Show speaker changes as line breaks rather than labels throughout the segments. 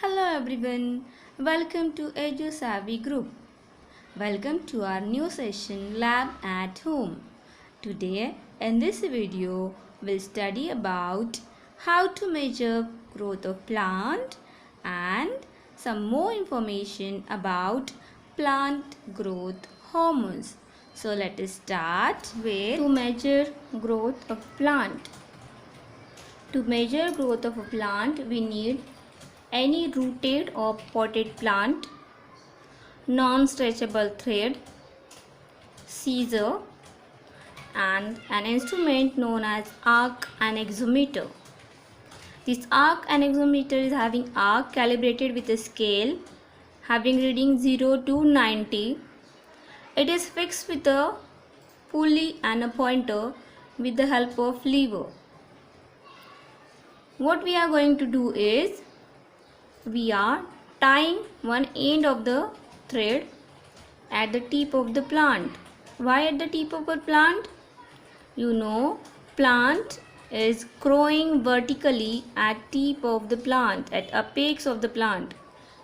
Hello everyone, welcome to EduSavvy Group. Welcome to our new session Lab at Home. Today in this video we'll study about how to measure growth of plant and some more information about plant growth hormones. So let us start with to measure growth of plant. To measure growth of a plant we need any rooted or potted plant, non-stretchable thread, scissor and an instrument known as arc anemometer. This arc anemometer is having arc calibrated with a scale having reading 0 to 90. It is fixed with a pulley and a pointer with the help of lever. What we are going to do is we are tying one end of the thread at the tip of the plant. Why at the tip of a plant? You know, plant is growing vertically at tip of the plant, at apex of the plant,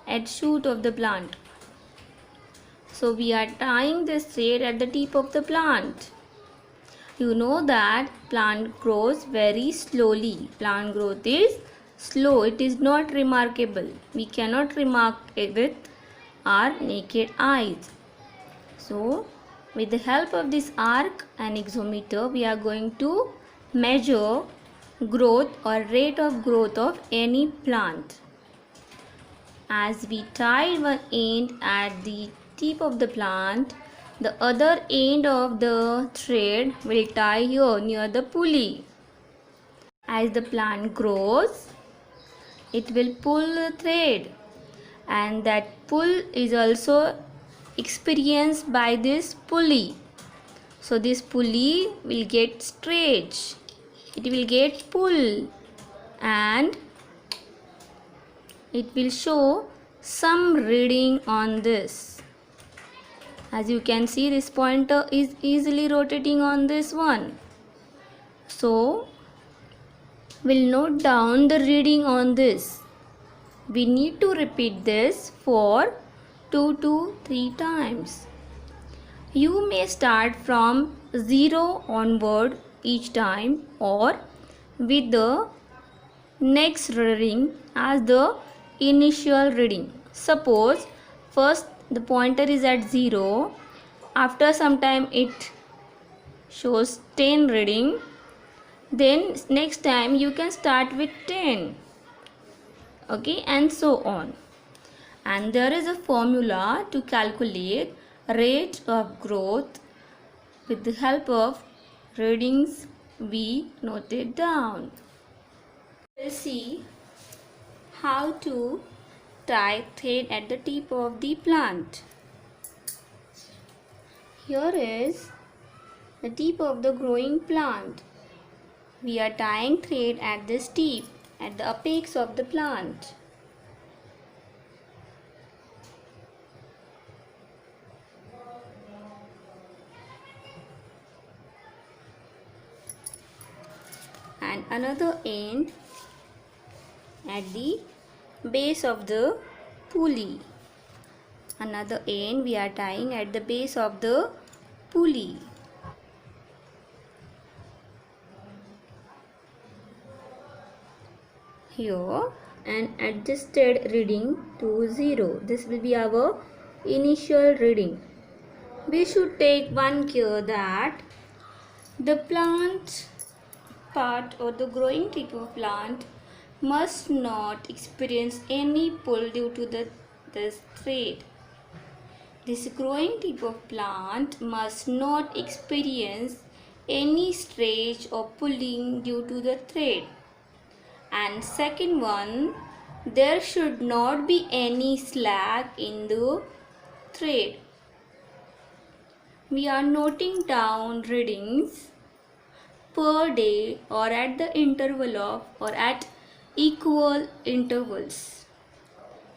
at shoot of the plant. So we are tying this thread at the tip of the plant. You know that plant grows very slowly. Plant growth is slow, it is not remarkable. We cannot remark it with our naked eyes. So, with the help of this arc anemometer, we are going to measure growth or rate of growth of any plant. As we tie one end at the tip of the plant, the other end of the thread will tie here near the pulley. As the plant grows, it will pull the thread and that pull is also experienced by this pulley. So this pulley will get stretched, it will get pulled and it will show some reading on this. As you can see, this pointer is easily rotating on this one. So we'll note down the reading on this. We need to repeat this for 2 to 3 times. You may start from 0 onward each time or with the next reading as the initial reading. Suppose first the pointer is at 0, after some time it shows 10 reading. Then next time you can start with 10, okay, and so on. And there is a formula to calculate rate of growth. With the help of readings we noted down. We'll see how to tie thread at the tip of the plant. Here is the tip of the growing plant. We are tying thread at this tip, at the apex of the plant. And another end at the base of the pulley. Another end we are tying at the base of the pulley. Here an adjusted reading to 0. This will be our initial reading. We should take one care that the plant part or the growing tip of plant must not experience any pull due to this thread. This growing tip of plant must not experience any stretch or pulling due to the thread. And second one, there should not be any slack in the thread. We are noting down readings per day or at the interval of or at equal intervals.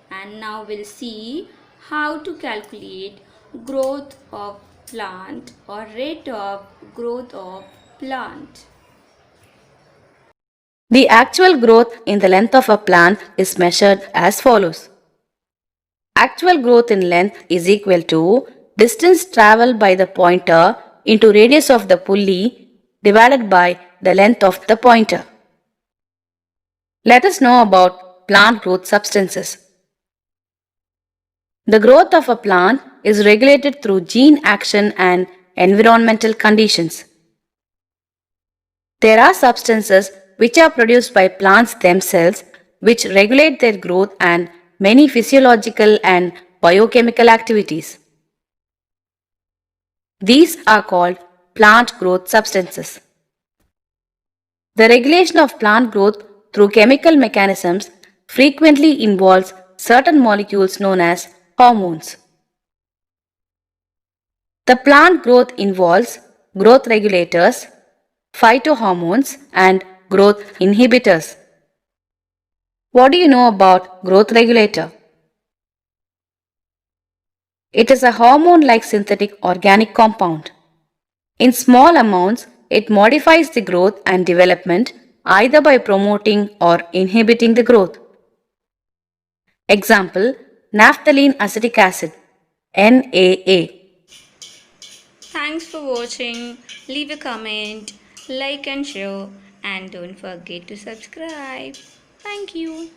And now we'll see how to calculate growth of plant or rate of growth of plant.
The actual growth in the length of a plant is measured as follows. Actual growth in length is equal to distance traveled by the pointer into radius of the pulley divided by the length of the pointer. Let us know about plant growth substances. The growth of a plant is regulated through gene action and environmental conditions. There are substances which are produced by plants themselves which regulate their growth and many physiological and biochemical activities. These are called plant growth substances. The regulation of plant growth through chemical mechanisms frequently involves certain molecules known as hormones. The plant growth involves growth regulators, phytohormones, and growth inhibitors. What do you know about growth regulator? It is a hormone-like synthetic organic compound. In small amounts, it modifies the growth and development either by promoting or inhibiting the growth. Example, naphthalene acetic acid, NAA.
Thanks for watching. Leave a comment, like and share, and don't forget to subscribe. Thank you.